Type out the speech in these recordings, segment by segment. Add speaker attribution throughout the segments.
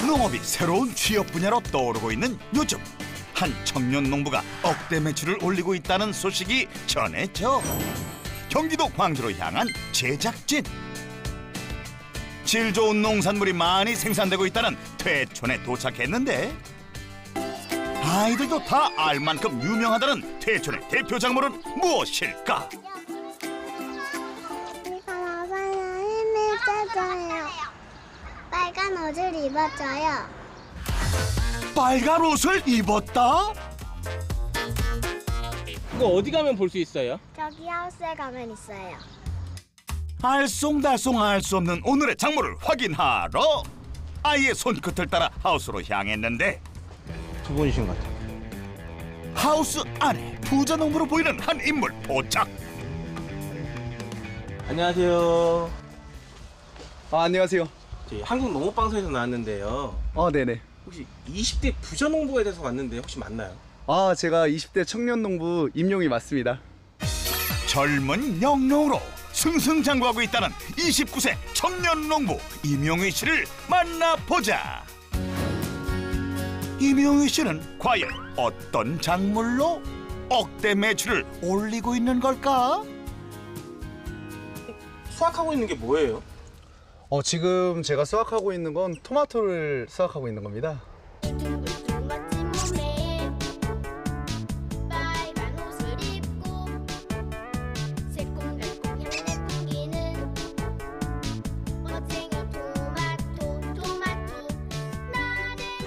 Speaker 1: 농업이 새로운 취업 분야로 떠오르고 있는 요즘 한 청년 농부가 억대 매출을 올리고 있다는 소식이 전해져 경기도 광주로 향한 제작진. 질 좋은 농산물이 많이 생산되고 있다는 퇴촌에 도착했는데 아이들도 다 알 만큼 유명하다는 퇴촌의 대표 작물은 무엇일까?
Speaker 2: 빨간 옷을 입었어요.
Speaker 1: 빨간 옷을 입었다?
Speaker 3: 이거 어디 가면 볼 수 있어요?
Speaker 2: 저기 하우스에 가면 있어요.
Speaker 1: 알쏭달쏭 알 수 없는 오늘의 작물을 확인하러 아이의 손끝을 따라 하우스로 향했는데
Speaker 3: 두 분이신 것 같아요.
Speaker 1: 하우스 안에 부자 농부로 보이는 한 인물 도착.
Speaker 3: 안녕하세요.
Speaker 4: 안녕하세요.
Speaker 3: 저희 한국농업방송에서 나왔는데요.
Speaker 4: 네네.
Speaker 3: 혹시 20대 부자 농부에 대해서 왔는데 혹시 맞나요?
Speaker 4: 제가 20대 청년 농부 임용이 맞습니다.
Speaker 1: 젊은 영농으로 승승장구하고 있다는 29세 청년 농부 임용희 씨를 만나보자. 임용희 씨는 과연 어떤 작물로 억대 매출을 올리고 있는 걸까?
Speaker 3: 수확하고 있는 게 뭐예요?
Speaker 4: 지금 제가 수확하고 있는 건 토마토를 수확하고 있는 겁니다.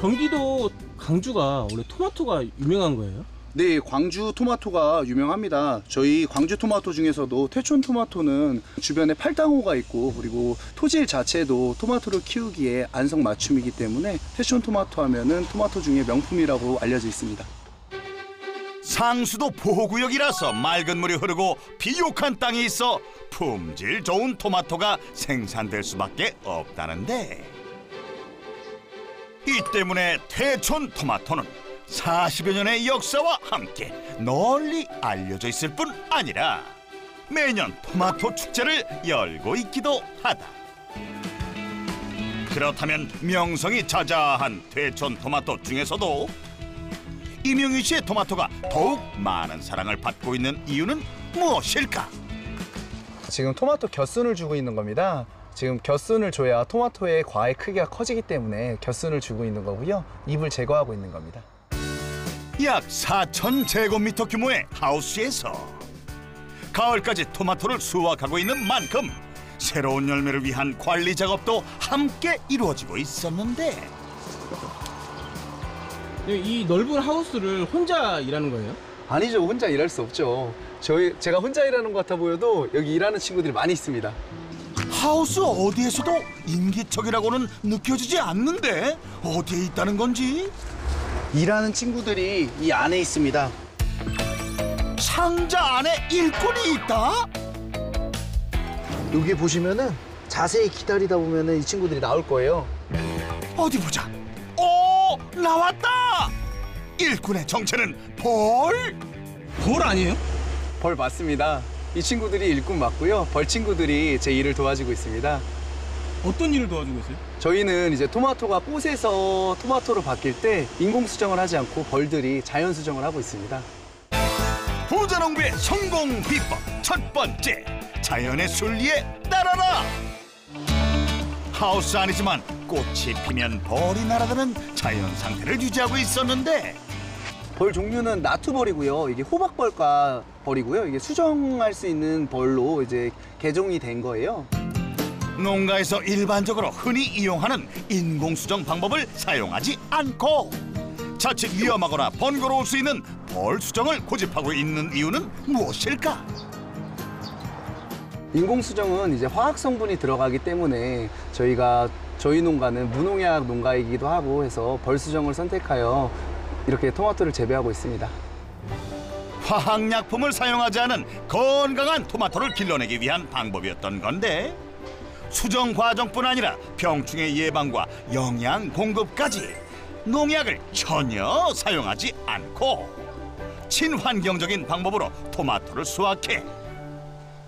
Speaker 3: 경기도 광주가 원래 토마토가 유명한 거예요?
Speaker 4: 네, 광주 토마토가 유명합니다. 저희 광주 토마토 중에서도 퇴촌 토마토는 주변에 팔당호가 있고 그리고 토질 자체도 토마토를 키우기에 안성맞춤이기 때문에 퇴촌 토마토 하면은 토마토 중에 명품이라고 알려져 있습니다.
Speaker 1: 상수도 보호구역이라서 맑은 물이 흐르고 비옥한 땅이 있어 품질 좋은 토마토가 생산될 수밖에 없다는데 이 때문에 퇴촌 토마토는 40여 년의 역사와 함께 널리 알려져 있을 뿐 아니라 매년 토마토 축제를 열고 있기도 하다. 그렇다면 명성이 자자한 퇴촌 토마토 중에서도 임용희 씨의 토마토가 더욱 많은 사랑을 받고 있는 이유는 무엇일까?
Speaker 4: 지금 토마토 곁순을 주고 있는 겁니다. 지금 곁순을 줘야 토마토의 과의 크기가 커지기 때문에 곁순을 주고 있는 거고요. 잎을 제거하고 있는 겁니다.
Speaker 1: 약 4,000제곱미터 규모의 하우스에서 가을까지 토마토를 수확하고 있는 만큼 새로운 열매를 위한 관리 작업도 함께 이루어지고 있었는데
Speaker 3: 이 넓은 하우스를 혼자 일하는 거예요?
Speaker 4: 아니죠, 혼자 일할 수 없죠. 제가 혼자 일하는 것 같아 보여도 여기 일하는 친구들이 많이 있습니다.
Speaker 1: 하우스 어디에서도 인기척이라고는 느껴지지 않는데 어디에 있다는 건지?
Speaker 4: 일하는 친구들이 이 안에 있습니다.
Speaker 1: 상자 안에 일꾼이 있다?
Speaker 4: 여기 보시면은 자세히 기다리다 보면은 이 친구들이 나올 거예요.
Speaker 1: 어디 보자. 나왔다! 일꾼의 정체는 벌?
Speaker 3: 벌 아니에요?
Speaker 4: 벌 맞습니다. 이 친구들이 일꾼 맞고요. 벌 친구들이 제 일을 도와주고 있습니다.
Speaker 3: 어떤 일을 도와주고 있어요?
Speaker 4: 저희는 이제 토마토가 꽃에서 토마토로 바뀔 때 인공 수정을 하지 않고 벌들이 자연 수정을 하고 있습니다.
Speaker 1: 부자 농부의 성공 비법 첫 번째, 자연의 순리에 따라라. 하우스 안이지만 꽃이 피면 벌이 날아드는 자연 상태를 유지하고 있었는데
Speaker 4: 벌 종류는 나투벌이고요. 이게 호박벌과 벌이고요. 이게 수정할 수 있는 벌로 이제 개종이 된 거예요.
Speaker 1: 농가에서 일반적으로 흔히 이용하는 인공수정 방법을 사용하지 않고 자칫 위험하거나 번거로울 수 있는 벌 수정을 고집하고 있는 이유는 무엇일까?
Speaker 4: 인공 수정은 이제 화학 성분이 들어가기 때문에 저희 농가는 무농약 농가이기도 하고 해서 벌 수정을 선택하여 이렇게 토마토를 재배하고 있습니다.
Speaker 1: 화학약품을 사용하지 않은 건강한 토마토를 길러내기 위한 방법이었던 건데 수정 과정뿐 아니라 병충해 예방과 영양 공급까지 농약을 전혀 사용하지 않고 친환경적인 방법으로 토마토를 수확해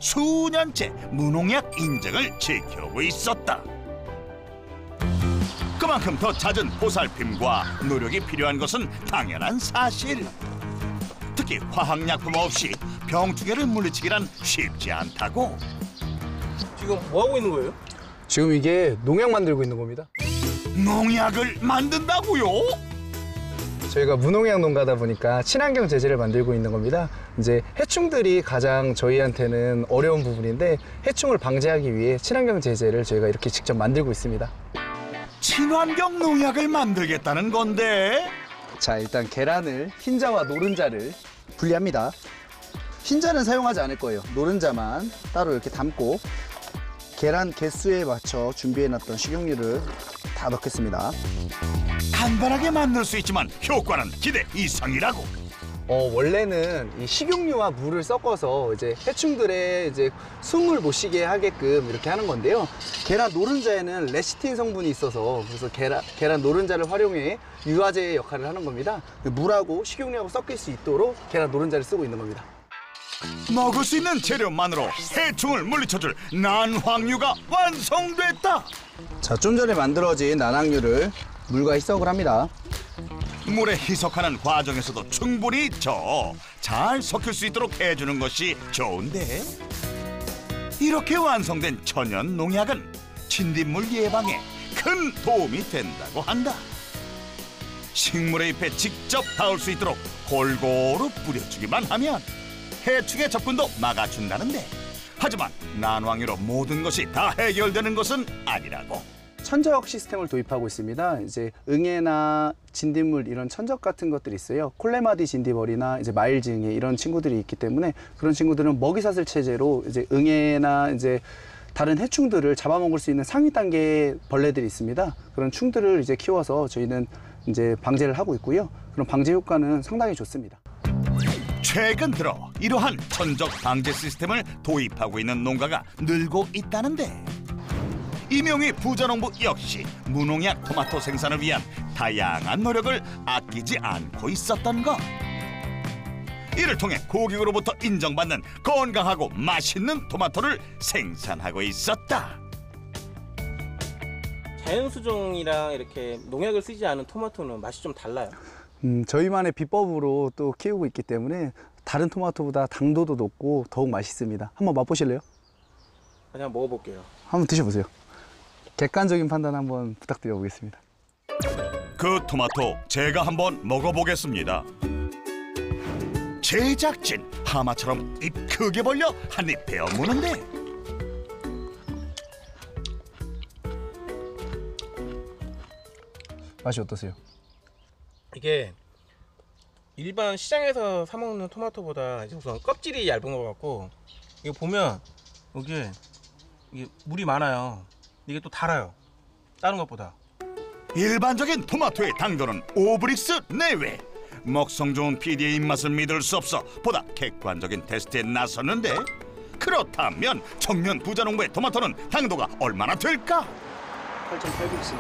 Speaker 1: 수년째 무농약 인증을 지켜오고 있었다. 그만큼 더 잦은 보살핌과 노력이 필요한 것은 당연한 사실. 특히 화학약품 없이 병충해를 물리치기란 쉽지 않다고.
Speaker 3: 지금 뭐 하고 있는 거예요?
Speaker 4: 지금 이게 농약 만들고 있는 겁니다.
Speaker 1: 농약을 만든다고요?
Speaker 4: 저희가 무농약 농가다 보니까 친환경 제재를 만들고 있는 겁니다. 이제 해충들이 가장 저희한테는 어려운 부분인데 해충을 방지하기 위해 친환경 제재를 저희가 이렇게 직접 만들고 있습니다.
Speaker 1: 친환경 농약을 만들겠다는 건데.
Speaker 4: 자, 일단 계란을 흰자와 노른자를 분리합니다. 흰자는 사용하지 않을 거예요. 노른자만 따로 이렇게 담고 계란 개수에 맞춰 준비해놨던 식용유를 다 넣겠습니다.
Speaker 1: 간단하게 만들 수 있지만 효과는 기대 이상이라고.
Speaker 4: 원래는 이 식용유와 물을 섞어서 이제 해충들의 이제 숨을 못 쉬게 하게끔 이렇게 하는 건데요. 계란 노른자에는 레시틴 성분이 있어서 그래서 계란 노른자를 활용해 유화제의 역할을 하는 겁니다. 물하고 식용유하고 섞일 수 있도록 계란 노른자를 쓰고 있는 겁니다.
Speaker 1: 먹을 수 있는 재료만으로 해충을 물리쳐줄 난황유가 완성됐다.
Speaker 4: 자, 좀 전에 만들어진 난황유를 물과 희석을 합니다.
Speaker 1: 물에 희석하는 과정에서도 충분히 잘 섞일 수 있도록 해주는 것이 좋은데, 이렇게 완성된 천연 농약은 진딧물 예방에 큰 도움이 된다고 한다. 식물의 잎에 직접 닿을 수 있도록 골고루 뿌려주기만 하면 해충의 접근도 막아준다는데, 하지만 난황유로 모든 것이 다 해결되는 것은 아니라고.
Speaker 4: 천적 시스템을 도입하고 있습니다. 이제 응애나 진딧물 이런 천적 같은 것들이 있어요. 콜레마디 진딧벌이나 이제 마일즈응애 이런 친구들이 있기 때문에 그런 친구들은 먹이사슬 체제로 이제 응애나 이제 다른 해충들을 잡아먹을 수 있는 상위 단계의 벌레들이 있습니다. 그런 충들을 이제 키워서 저희는 이제 방제를 하고 있고요. 그런 방제 효과는 상당히 좋습니다.
Speaker 1: 최근 들어 이러한 천적 방제 시스템을 도입하고 있는 농가가 늘고 있다는데, 이명희 부자농부 역시 무농약 토마토 생산을 위한 다양한 노력을 아끼지 않고 있었던 것. 이를 통해 고객으로부터 인정받는 건강하고 맛있는 토마토를 생산하고 있었다.
Speaker 3: 자연 수종이랑 이렇게 농약을 쓰지 않은 토마토는 맛이 좀 달라요.
Speaker 4: 저희만의 비법으로 또 키우고 있기 때문에 다른 토마토보다 당도도 높고 더욱 맛있습니다. 한번 맛보실래요?
Speaker 3: 그냥 먹어볼게요.
Speaker 4: 한번 드셔보세요. 객관적인 판단 한번 부탁드려 보겠습니다.
Speaker 1: 그 토마토 제가 한번 먹어보겠습니다. 제작진 하마처럼 입 크게 벌려 한 입 베어 무는데,
Speaker 4: 맛이 어떠세요?
Speaker 3: 이게 일반 시장에서 사 먹는 토마토보다 이제 우선 껍질이 얇은 것 같고, 이거 보면 이게 물이 많아요. 이게 또 달아요. 다른 것보다.
Speaker 1: 일반적인 토마토의 당도는 5브릭스 내외. 먹성 좋은 PD의 입맛을 믿을 수 없어 보다 객관적인 테스트에 나섰는데, 그렇다면 청년 부자농부의 토마토는 당도가 얼마나 될까?
Speaker 4: 8.8브릭스.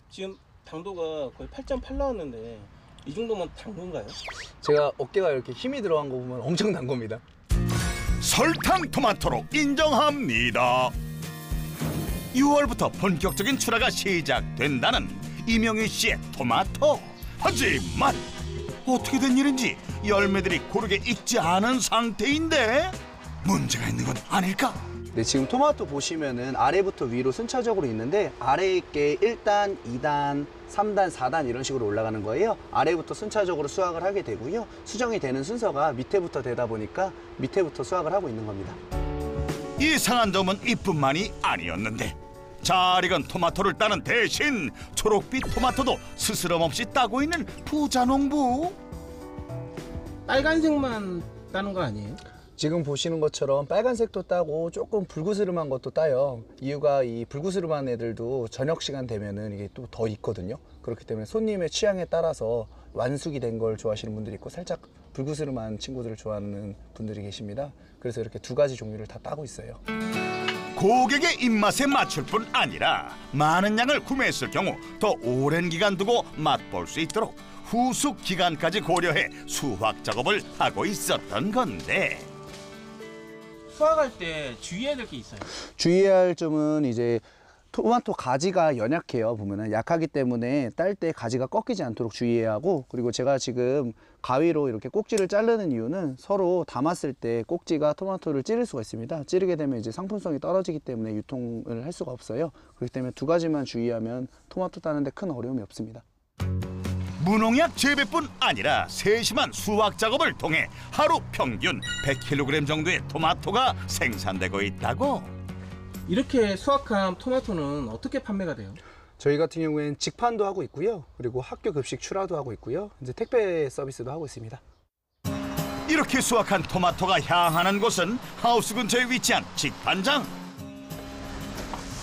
Speaker 3: 지금 당도가 거의 8.8 나왔는데 이 정도면 단 건가요?
Speaker 4: 제가 어깨가 이렇게 힘이 들어간 거 보면 엄청 단 겁니다.
Speaker 1: 설탕 토마토로 인정합니다. 6월부터 본격적인 출하가 시작된다는 이명희 씨의 토마토. 하지만 어떻게 된 일인지 열매들이 고르게 익지 않은 상태인데 문제가 있는 건 아닐까?
Speaker 4: 네, 지금 토마토 보시면은 아래부터 위로 순차적으로 있는데 아래에 게 1단, 2단, 3단, 4단 이런 식으로 올라가는 거예요. 아래부터 순차적으로 수확을 하게 되고요. 수정이 되는 순서가 밑에부터 되다 보니까 밑에부터 수확을 하고 있는 겁니다.
Speaker 1: 이상한 점은 이뿐만이 아니었는데, 잘 익은 토마토를 따는 대신 초록빛 토마토도 스스럼 없이 따고 있는 부자농부.
Speaker 3: 빨간색만 따는 거 아니에요?
Speaker 4: 지금 보시는 것처럼 빨간색도 따고 조금 불구스름한 것도 따요. 이유가 이 불구스름한 애들도 저녁 시간 되면은 이게 또 더 익거든요. 그렇기 때문에 손님의 취향에 따라서 완숙이 된 걸 좋아하시는 분들이 있고 살짝 불구스름한 친구들을 좋아하는 분들이 계십니다. 그래서 이렇게 두 가지 종류를 다 따고 있어요.
Speaker 1: 고객의 입맛에 맞출 뿐 아니라 많은 양을 구매했을 경우 더 오랜 기간 두고 맛볼 수 있도록 후숙 기간까지 고려해 수확 작업을 하고 있었던 건데,
Speaker 3: 수확할 때 주의해야 될 게 있어요.
Speaker 4: 주의해야 할 점은 이제 토마토 가지가 연약해요. 보면은 약하기 때문에 딸 때 가지가 꺾이지 않도록 주의해야 하고, 그리고 제가 지금 가위로 이렇게 꼭지를 자르는 이유는 서로 담았을 때 꼭지가 토마토를 찌를 수가 있습니다. 찌르게 되면 이제 상품성이 떨어지기 때문에 유통을 할 수가 없어요. 그렇기 때문에 두 가지만 주의하면 토마토 따는데 큰 어려움이 없습니다.
Speaker 1: 무농약 재배뿐 아니라 세심한 수확 작업을 통해 하루 평균 100kg 정도의 토마토가 생산되고 있다고.
Speaker 3: 이렇게 수확한 토마토는 어떻게 판매가 돼요?
Speaker 4: 저희 같은 경우에는 직판도 하고 있고요. 그리고 학교 급식 출하도 하고 있고요. 이제 택배 서비스도 하고 있습니다.
Speaker 1: 이렇게 수확한 토마토가 향하는 곳은 하우스 근처에 위치한 직판장.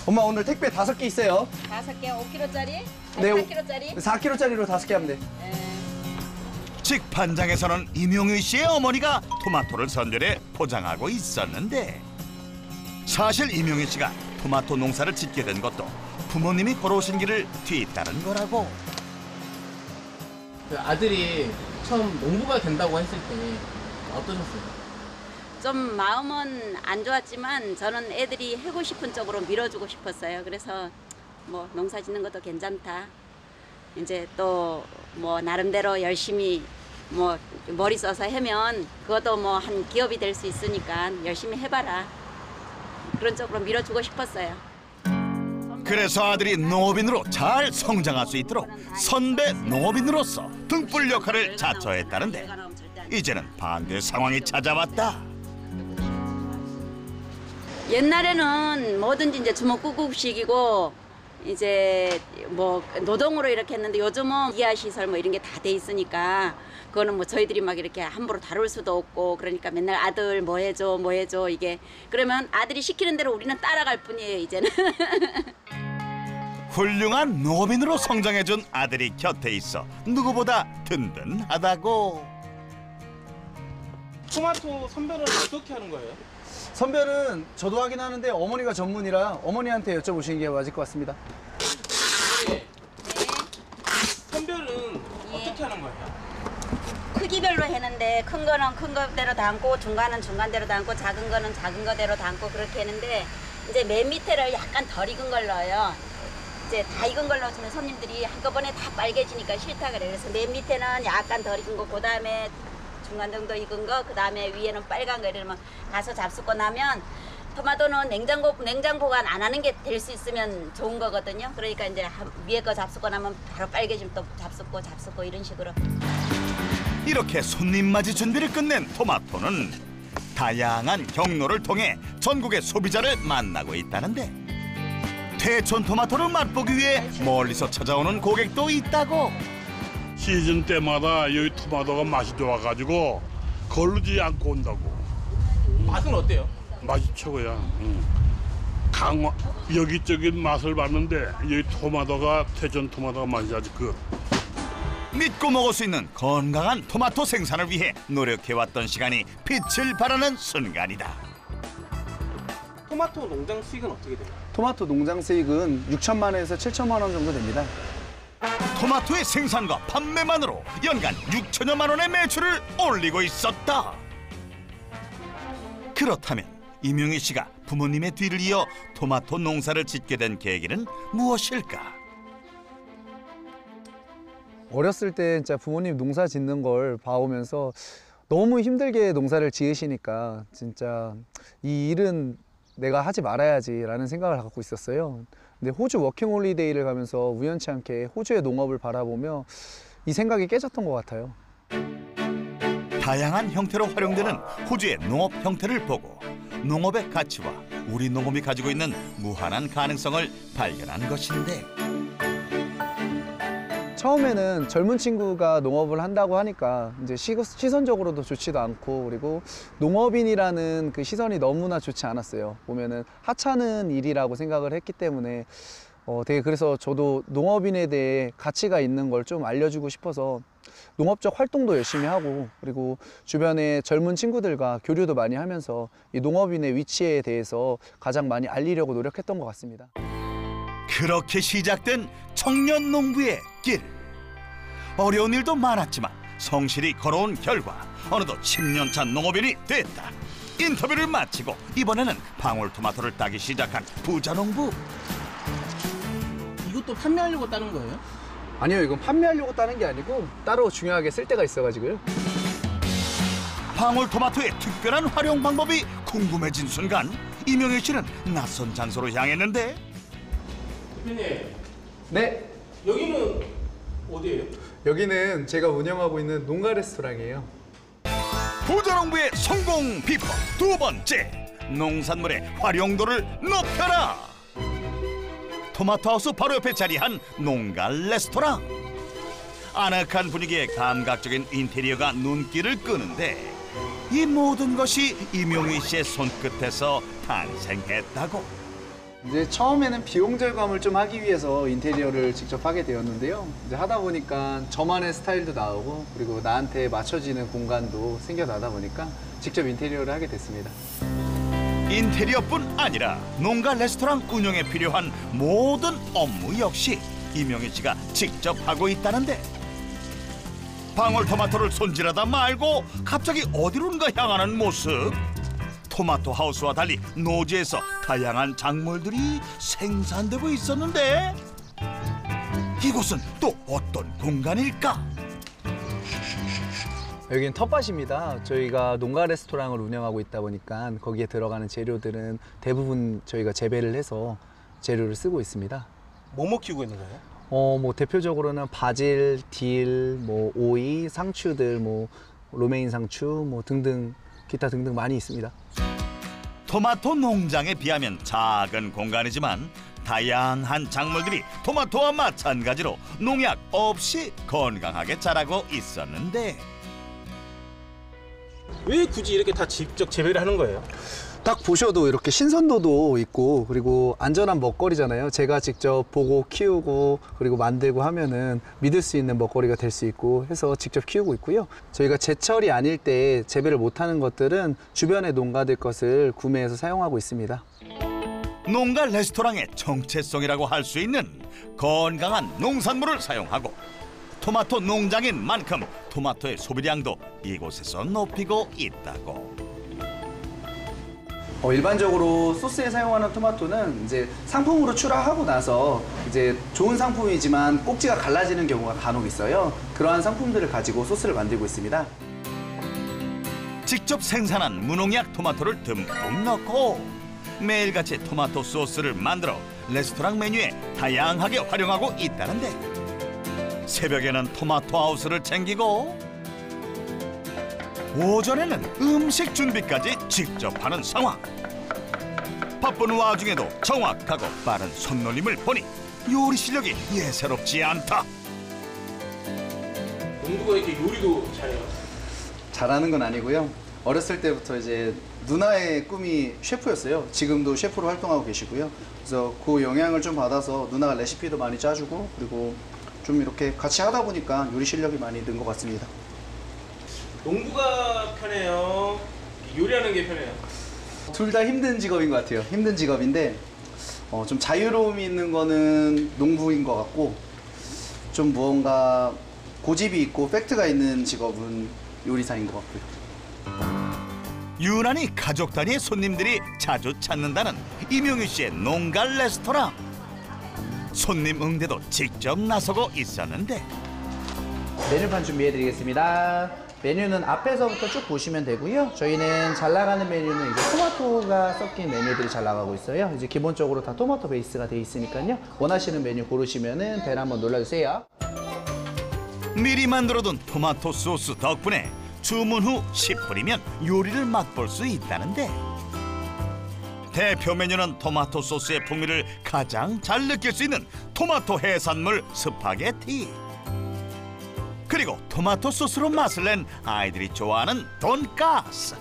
Speaker 4: 엄마 오늘 택배 5개 있어요.
Speaker 5: 5개 5kg짜리?
Speaker 4: 네,
Speaker 5: 4kg짜리?
Speaker 4: 4kg짜리로 5개 하면 돼.
Speaker 1: 직판장에서는 임용희 씨의 어머니가 토마토를 선별해 포장하고 있었는데, 사실 임용희 씨가 토마토 농사를 짓게 된 것도 부모님이 걸어오신 길을 뒤따른 거라고.
Speaker 3: 그 아들이 처음 농부가 된다고 했을 때 어떠셨어요?
Speaker 5: 좀 마음은 안 좋았지만 저는 애들이 하고 싶은 쪽으로 밀어주고 싶었어요. 그래서 뭐 농사 짓는 것도 괜찮다. 이제 또 뭐 나름대로 열심히 뭐 머리 써서 하면 그것도 뭐 한 기업이 될 수 있으니까 열심히 해봐라. 그런 쪽으로 밀어주고 싶었어요.
Speaker 1: 그래서 아들이 농업인으로 잘 성장할 수 있도록 선배 농업인으로서 등불 역할을 자처했다는데, 이제는 반대 상황이 찾아왔다.
Speaker 5: 옛날에는 뭐든지 이제 주먹구급식이고 이제 뭐 노동으로 이렇게 했는데, 요즘은 이하 시설 뭐 이런 게 다 돼 있으니까 그거는 뭐 저희들이 막 이렇게 함부로 다룰 수도 없고, 그러니까 맨날 아들 뭐 해줘 이게, 그러면 아들이 시키는 대로 우리는 따라갈 뿐이에요 이제는.
Speaker 1: 훌륭한 농업인으로 성장해준 아들이 곁에 있어 누구보다 든든하다고.
Speaker 3: 토마토 선별은 어떻게 하는 거예요?
Speaker 4: 선별은 저도 하긴 하는데 어머니가 전문이라 어머니한테 여쭤보시는 게 맞을 것 같습니다.
Speaker 3: 네. 선별은 어떻게 하는 거예요?
Speaker 5: 크기별로 했는데 큰 거는 큰 거대로 담고, 중간은 중간대로 담고, 작은 거는 작은 거대로 담고 그렇게 했는데, 이제 맨 밑에를 약간 덜 익은 걸 넣어요. 이제 다 익은 걸 넣으면 손님들이 한꺼번에 다 빨개지니까 싫다 그래요. 그래서 맨 밑에는 약간 덜 익은 거, 그 다음에 중간 정도 익은 거, 그 다음에 위에는 빨간 거, 이러면 가서 잡수고 나면, 토마토는 냉장 보관 안 하는 게 될 수 있으면 좋은 거거든요. 그러니까 이제 위에 거 잡수고 나면 바로 빨개지면 또 잡수고 이런 식으로.
Speaker 1: 이렇게 손님 맞이 준비를 끝낸 토마토는 다양한 경로를 통해 전국의 소비자를 만나고 있다는데, 태촌 토마토를 맛보기 위해 멀리서 찾아오는 고객도 있다고.
Speaker 6: 시즌 때마다 여기 토마토가 맛이 좋아가지고 거르지 않고 온다고.
Speaker 3: 맛은 어때요?
Speaker 6: 맛이 최고야. 강화 여기저기 맛을 봤는데 여기 토마토가 태전 토마토가 맛이 아주 끝.
Speaker 1: 믿고 먹을 수 있는 건강한 토마토 생산을 위해 노력해왔던 시간이 빛을 발하는 순간이다.
Speaker 3: 토마토 농장 수익은 어떻게 돼요?
Speaker 4: 토마토 농장 수익은 6천만 원에서 7천만 원 정도 됩니다.
Speaker 1: 토마토의 생산과 판매만으로 연간 6천여만 원의 매출을 올리고 있었다. 그렇다면 임용희 씨가 부모님의 뒤를 이어 토마토 농사를 짓게 된 계기는 무엇일까?
Speaker 4: 어렸을 때 진짜 부모님 농사 짓는 걸 봐오면서 너무 힘들게 농사를 지으시니까 진짜 이 일은 내가 하지 말아야지라는 생각을 갖고 있었어요. 근데 호주 워킹홀리데이를 가면서 우연치 않게 호주의 농업을 바라보며 이 생각이 깨졌던 것 같아요.
Speaker 1: 다양한 형태로 활용되는 호주의 농업 형태를 보고 농업의 가치와 우리 농업이 가지고 있는 무한한 가능성을 발견한 것인데,
Speaker 4: 처음에는 젊은 친구가 농업을 한다고 하니까 이제 시선적으로도 좋지도 않고, 그리고 농업인이라는 그 시선이 너무나 좋지 않았어요. 보면은 하찮은 일이라고 생각을 했기 때문에 되게, 그래서 저도 농업인에 대해 가치가 있는 걸 좀 알려주고 싶어서 농업적 활동도 열심히 하고, 그리고 주변에 젊은 친구들과 교류도 많이 하면서 이 농업인의 위치에 대해서 가장 많이 알리려고 노력했던 것 같습니다.
Speaker 1: 그렇게 시작된 청년 농부의 길. 어려운 일도 많았지만 성실히 걸어온 결과 어느덧 10년차 농업인이 됐다. 인터뷰를 마치고 이번에는 방울토마토를 따기 시작한 부자 농부.
Speaker 3: 이것도 판매하려고 따는 거예요?
Speaker 4: 아니요, 이건 판매하려고 따는 게 아니고 따로 중요하게 쓸 데가 있어가지고요.
Speaker 1: 방울토마토의 특별한 활용 방법이 궁금해진 순간 이명희 씨는 낯선 장소로 향했는데
Speaker 3: 대표님,
Speaker 4: 네,
Speaker 3: 여기는 어디예요?
Speaker 4: 여기는 제가 운영하고 있는 농가 레스토랑이에요.
Speaker 1: 부자농부의 성공 비법 두 번째, 농산물의 활용도를 높여라. 토마토 하우스 바로 옆에 자리한 농가 레스토랑. 아늑한 분위기에 감각적인 인테리어가 눈길을 끄는데 이 모든 것이 이명희 씨의 손끝에서 탄생했다고.
Speaker 4: 이제 처음에는 비용 절감을 좀 하기 위해서 인테리어를 직접 하게 되었는데요. 이제 하다 보니까 저만의 스타일도 나오고 그리고 나한테 맞춰지는 공간도 생겨나다 보니까 직접 인테리어를 하게 됐습니다.
Speaker 1: 인테리어뿐 아니라 농가 레스토랑 운영에 필요한 모든 업무 역시 이명희 씨가 직접 하고 있다는데 방울토마토를 손질하다 말고 갑자기 어디론가 향하는 모습. 토마토 하우스와 달리 노지에서 다양한 작물들이 생산되고 있었는데 이곳은 또 어떤 공간일까?
Speaker 4: 여기는 텃밭입니다. 저희가 농가 레스토랑을 운영하고 있다 보니까 거기에 들어가는 재료들은 대부분 저희가 재배를 해서 재료를 쓰고 있습니다.
Speaker 3: 뭐뭐 키우고 있는 거예요?
Speaker 4: 뭐 대표적으로는 바질, 딜, 뭐 오이, 상추들, 뭐 로메인 상추, 뭐 등등 기타 등등 많이 있습니다.
Speaker 1: 토마토 농장에 비하면 작은 공간이지만 다양한 작물들이 토마토와 마찬가지로 농약 없이 건강하게 자라고 있었는데
Speaker 3: 왜 굳이 이렇게 다 직접 재배를 하는 거예요?
Speaker 4: 딱 보셔도 이렇게 신선도도 있고 그리고 안전한 먹거리잖아요. 제가 직접 보고 키우고 그리고 만들고 하면은 믿을 수 있는 먹거리가 될 수 있고 해서 직접 키우고 있고요. 저희가 제철이 아닐 때 재배를 못하는 것들은 주변의 농가들 것을 구매해서 사용하고 있습니다.
Speaker 1: 농가 레스토랑의 정체성이라고 할 수 있는 건강한 농산물을 사용하고 토마토 농장인 만큼 토마토의 소비량도 이곳에서 높이고 있다고.
Speaker 4: 일반적으로 소스에 사용하는 토마토는 이제 상품으로 출하하고 나서 이제 좋은 상품이지만 꼭지가 갈라지는 경우가 간혹 있어요. 그러한 상품들을 가지고 소스를 만들고 있습니다.
Speaker 1: 직접 생산한 무농약 토마토를 듬뿍 넣고 매일같이 토마토 소스를 만들어 레스토랑 메뉴에 다양하게 활용하고 있다는데 새벽에는 토마토 하우스를 챙기고 오전에는 음식 준비까지 직접 하는 상황. 바쁜 와중에도 정확하고 빠른 손놀림을 보니 요리 실력이 예사롭지 않다.
Speaker 3: 농부가 이렇게 요리도 잘해요?
Speaker 4: 잘하는 건 아니고요. 어렸을 때부터 이제 누나의 꿈이 셰프였어요. 지금도 셰프로 활동하고 계시고요. 그래서 그 영향을 좀 받아서 누나가 레시피도 많이 짜주고 그리고 좀 이렇게 같이 하다 보니까 요리 실력이 많이 는 것 같습니다.
Speaker 3: 농부가 편해요? 요리하는 게 편해요?
Speaker 4: 둘 다 힘든 직업인 것 같아요. 힘든 직업인데 좀 자유로움이 있는 거는 농부인 것 같고 좀 무언가 고집이 있고 팩트가 있는 직업은 요리사인 것 같고요.
Speaker 1: 유난히 가족 단위의 손님들이 자주 찾는다는 이명희 씨의 농가 레스토랑. 손님 응대도 직접 나서고 있었는데
Speaker 7: 메뉴판 준비해드리겠습니다. 메뉴는 앞에서부터 쭉 보시면 되고요. 저희는 잘 나가는 메뉴는 이제 토마토가 섞인 메뉴들이 잘 나가고 있어요. 이제 기본적으로 다 토마토 베이스가 돼 있으니까요. 원하시는 메뉴 고르시면은 벨 한번 눌러주세요.
Speaker 1: 미리 만들어둔 토마토 소스 덕분에 주문 후 10분이면 요리를 맛볼 수 있다는데 대표 메뉴는 토마토 소스의 풍미를 가장 잘 느낄 수 있는 토마토 해산물 스파게티. 그리고 토마토 소스로 맛을 낸 아이들이 좋아하는 돈가스.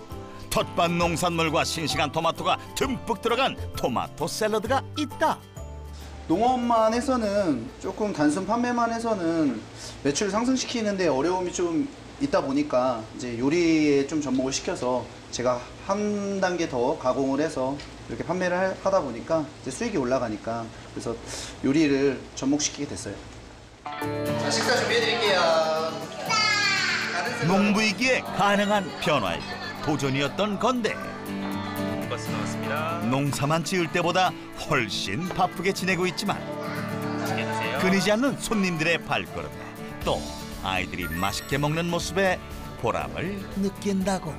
Speaker 1: 텃밭 농산물과 싱싱한 토마토가 듬뿍 들어간 토마토 샐러드가 있다.
Speaker 4: 농업만 해서는 조금 단순 판매만 해서는 매출을 상승시키는데 어려움이 좀 있다 보니까 이제 요리에 좀 접목을 시켜서 제가 한 단계 더 가공을 해서 이렇게 판매를 하다 보니까 이제 수익이 올라가니까 그래서 요리를 접목시키게 됐어요. 자, 식사 준비해드릴게요.
Speaker 1: 농부이기에 가능한 변화이고 도전이었던 건데
Speaker 3: 돈가스 나왔습니다.
Speaker 1: 농사만 지을 때보다 훨씬 바쁘게 지내고 있지만 끊이지 않는 손님들의 발걸음에 또 아이들이 맛있게 먹는 모습에 보람을 느낀다고.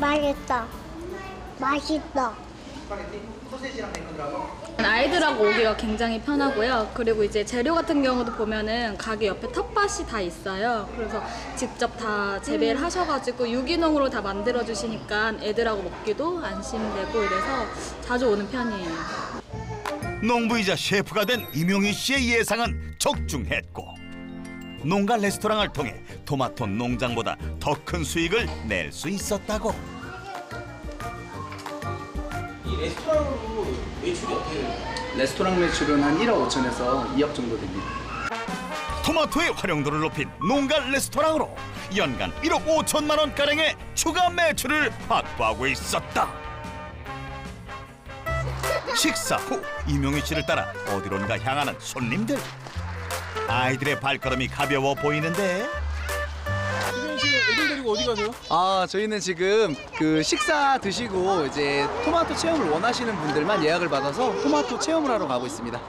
Speaker 2: 맛있다. 맛있다.
Speaker 8: 아이들하고 오기가 굉장히 편하고요. 그리고 이제 재료 같은 경우도 보면은 가게 옆에 텃밭이 다 있어요. 그래서 직접 다 재배를 하셔가지고 유기농으로 다 만들어 주시니까 애들하고 먹기도 안심되고 이래서 자주 오는 편이에요.
Speaker 1: 농부이자 셰프가 된 이명희 씨의 예상은 적중했고 농가 레스토랑을 통해 토마토 농장보다 더 큰 수익을 낼 수 있었다고.
Speaker 3: 이 레스토랑으로 매출이 어떻게 돼요?
Speaker 4: 레스토랑 매출은 한 1억 5천에서 2억 정도 됩니다.
Speaker 1: 토마토의 활용도를 높인 농가 레스토랑으로 연간 1억 5천만 원가량의 추가 매출을 확보하고 있었다. 식사 후 이명희 씨를 따라 어디론가 향하는 손님들. 아이들의 발걸음이 가벼워 보이는데
Speaker 3: 이명희 씨 애들 데리고 어디 가세요?
Speaker 4: 아, 저희는 지금 그 식사 드시고 이제 토마토 체험을 원하시는 분들만 예약을 받아서 토마토 체험을 하러 가고 있습니다.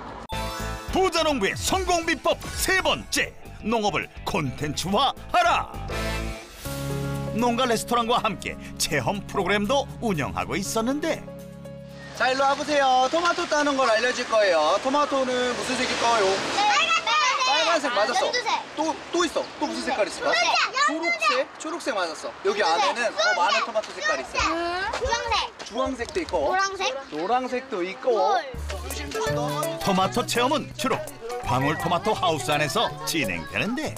Speaker 1: 부자농부의 성공 비법 세 번째, 농업을 콘텐츠화하라. 농가 레스토랑과 함께 체험 프로그램도 운영하고 있었는데
Speaker 4: 자, 일로 와보세요. 토마토 따는 걸 알려줄 거예요. 토마토는 무슨 색일까요? 빨간색 맞았어. 또 있어. 또 무슨 색깔 있을까? 초록색? 초록색 맞았어. 여기 안에는 더 많은 토마토 색깔이 있어요.
Speaker 2: 주황색.
Speaker 4: 주황색도 있고
Speaker 2: 노란색.
Speaker 4: 노란색도 있고. 조심조심 넘어.
Speaker 1: 토마토 체험은 주로 방울토마토 하우스 안에서 진행되는데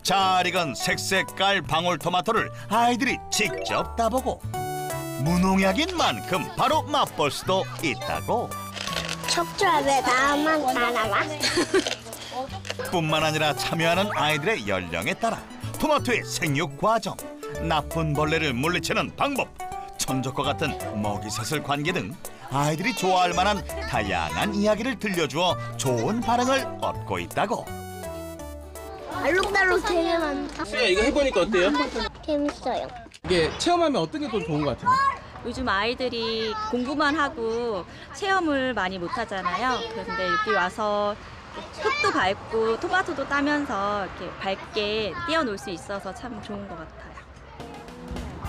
Speaker 1: 잘 익은 색색깔 방울토마토를 아이들이 직접 따보고 무농약인 만큼 바로 맛볼 수도 있다고.
Speaker 2: 척추야 왜 나만 다 나와?
Speaker 1: 뿐만 아니라 참여하는 아이들의 연령에 따라 토마토의 생육 과정, 나쁜 벌레를 물리치는 방법, 천적과 같은 먹이사슬 관계 등 아이들이 좋아할 만한 다양한 이야기를 들려주어 좋은 반응을 얻고 있다고.
Speaker 2: 알록달록 되게 많다.
Speaker 3: 수야 이거 해보니까 어때요?
Speaker 2: 재밌어요.
Speaker 3: 이게 체험하면 어떤 게 더 좋은 것 같아요?
Speaker 9: 요즘 아이들이 공부만 하고 체험을 많이 못 하잖아요. 그런데 여기 와서 흙도 밟고 토마토도 따면서 이렇게 밝게 뛰어놀 수 있어서 참 좋은 것 같아요.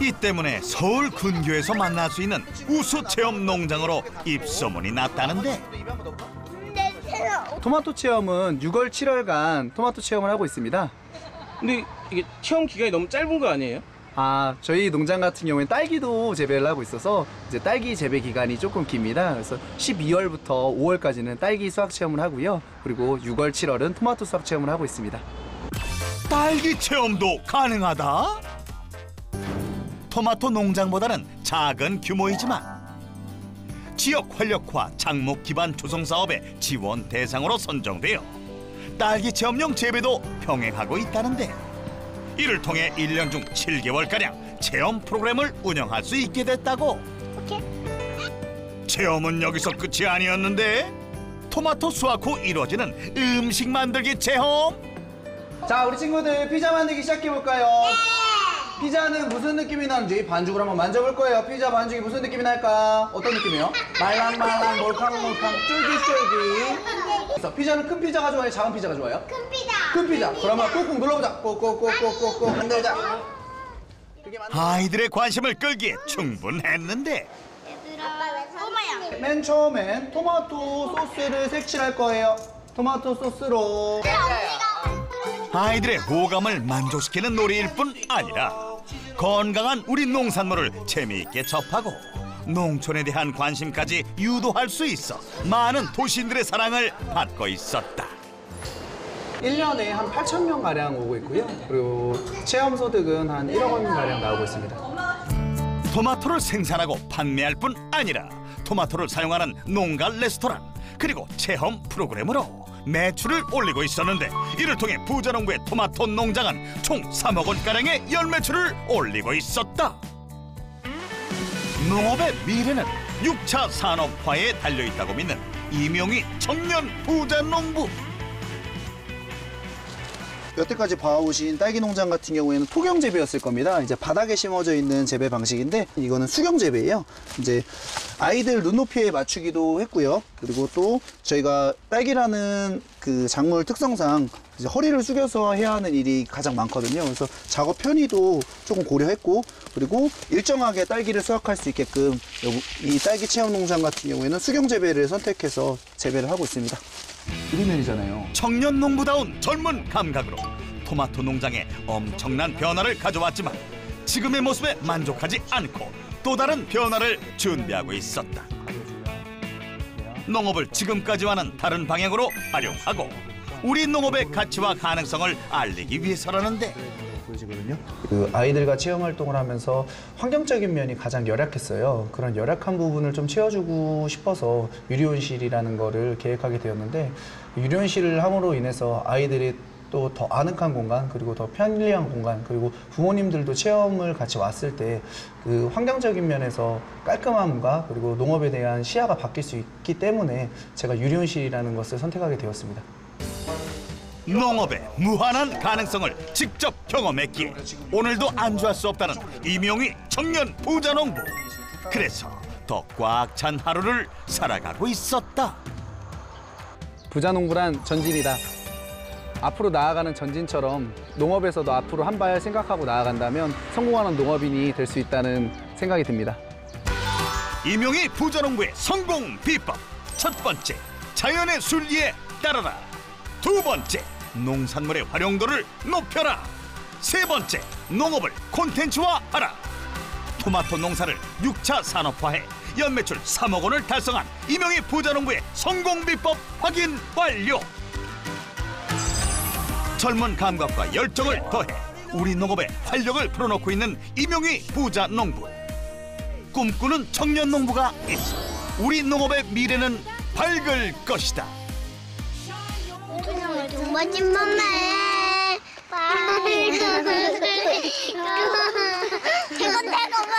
Speaker 1: 이 때문에 서울 근교에서 만날 수 있는 우수 체험 농장으로 입소문이 났다는데
Speaker 4: 토마토 체험은 6월, 7월간 토마토 체험을 하고 있습니다.
Speaker 3: 근데 이게 체험 기간이 너무 짧은 거 아니에요?
Speaker 4: 아, 저희 농장 같은 경우에는 딸기도 재배를 하고 있어서 이제 딸기 재배 기간이 조금 깁니다. 그래서 12월부터 5월까지는 딸기 수확 체험을 하고요. 그리고 6월, 7월은 토마토 수확 체험을 하고 있습니다.
Speaker 1: 딸기 체험도 가능하다? 토마토 농장보다는 작은 규모이지만 지역 활력화 장목 기반 조성 사업의 지원 대상으로 선정되어 딸기 체험용 재배도 병행하고 있다는데 이를 통해 1년 중 7개월가량 체험 프로그램을 운영할 수 있게 됐다고. 체험은 여기서 끝이 아니었는데 토마토 수확 후 이루어지는 음식 만들기 체험.
Speaker 7: 자, 우리 친구들 피자 만들기 시작해볼까요? 피자는 무슨 느낌이 나는지 반죽을 한번 만져볼 거예요. 피자 반죽이 무슨 느낌이 날까? 어떤 느낌이에요? 말랑말랑, 몰캉몰캉, 쫄깃쫄깃. 그래서 피자는 큰 피자가 좋아요? 작은 피자가 좋아요?
Speaker 2: 큰 피자.
Speaker 7: 큰 피자. 그러면 꾹꾹 눌러보자. 꾹꾹꾹꾹꾹꾹 만들자.
Speaker 1: 아이들의 관심을 끌기에 충분했는데
Speaker 2: 꼬마야.
Speaker 7: 맨 처음엔 토마토 소스를 색칠할 거예요. 토마토 소스로.
Speaker 1: 아이들의 호감을 만족시키는 놀이일 뿐 아니라 건강한 우리 농산물을 재미있게 접하고 농촌에 대한 관심까지 유도할 수 있어 많은 도시인들의 사랑을 받고 있었다.
Speaker 7: 1년에 한 8,000명 가량 오고 있고요. 그리고 체험 소득은 한 1억 원 가량 나오고 있습니다.
Speaker 1: 토마토를 생산하고 판매할 뿐 아니라 토마토를 사용하는 농가 레스토랑 그리고 체험 프로그램으로 매출을 올리고 있었는데 이를 통해 부자농부의 토마토 농장은 총 3억 원가량의 연매출을 올리고 있었다. 농업의 미래는 6차 산업화에 달려있다고 믿는 이명희 청년 부자농부.
Speaker 4: 여태까지 봐오신 딸기 농장 같은 경우에는 토경 재배였을 겁니다. 이제 바닥에 심어져 있는 재배 방식인데 이거는 수경 재배예요. 이제 아이들 눈높이에 맞추기도 했고요. 그리고 또 저희가 딸기라는 그 작물 특성상 이제 허리를 숙여서 해야 하는 일이 가장 많거든요. 그래서 작업 편의도 조금 고려했고, 그리고 일정하게 딸기를 수확할 수 있게끔 이 딸기 체험 농장 같은 경우에는 수경 재배를 선택해서 재배를 하고 있습니다.
Speaker 7: 비리면이잖아요.
Speaker 1: 청년 농부다운 젊은 감각으로 토마토 농장에 엄청난 변화를 가져왔지만 지금의 모습에 만족하지 않고 또 다른 변화를 준비하고 있었다. 농업을 지금까지와는 다른 방향으로 활용하고 우리 농업의 가치와 가능성을 알리기 위해서라는데,
Speaker 7: 보여지거든요. 그 아이들과 체험 활동을 하면서 환경적인 면이 가장 열악했어요. 그런 열악한 부분을 좀 채워주고 싶어서 유리온실이라는 거를 계획하게 되었는데, 유리온실을 함으로 인해서 아이들이 또 더 아늑한 공간, 그리고 더 편리한 공간, 그리고 부모님들도 체험을 같이 왔을 때 그 환경적인 면에서 깔끔함과 그리고 농업에 대한 시야가 바뀔 수 있기 때문에 제가 유리온실이라는 것을 선택하게 되었습니다.
Speaker 1: 농업의 무한한 가능성을 직접 경험했기에 오늘도 안주할 수 없다는 이명희 청년 부자농부. 그래서 더 꽉 찬 하루를 살아가고 있었다.
Speaker 7: 부자농부란 전진이다. 앞으로 나아가는 전진처럼 농업에서도 앞으로 한 발 생각하고 나아간다면 성공하는 농업인이 될 수 있다는 생각이 듭니다.
Speaker 1: 이명희 부자농부의 성공 비법. 첫 번째, 자연의 순리에 따라라. 두 번째, 농산물의 활용도를 높여라. 세 번째, 농업을 콘텐츠화하라. 토마토 농사를 6차 산업화해 연매출 3억 원을 달성한 이명희 부자농부의 성공 비법 확인 완료. 젊은 감각과 열정을 더해 우리 농업에 활력을 불어넣고 있는 이명희 부자농부. 꿈꾸는 청년 농부가 있어 우리 농업의 미래는 밝을 것이다.
Speaker 2: 멋진 맘마. 이거 대고 뭐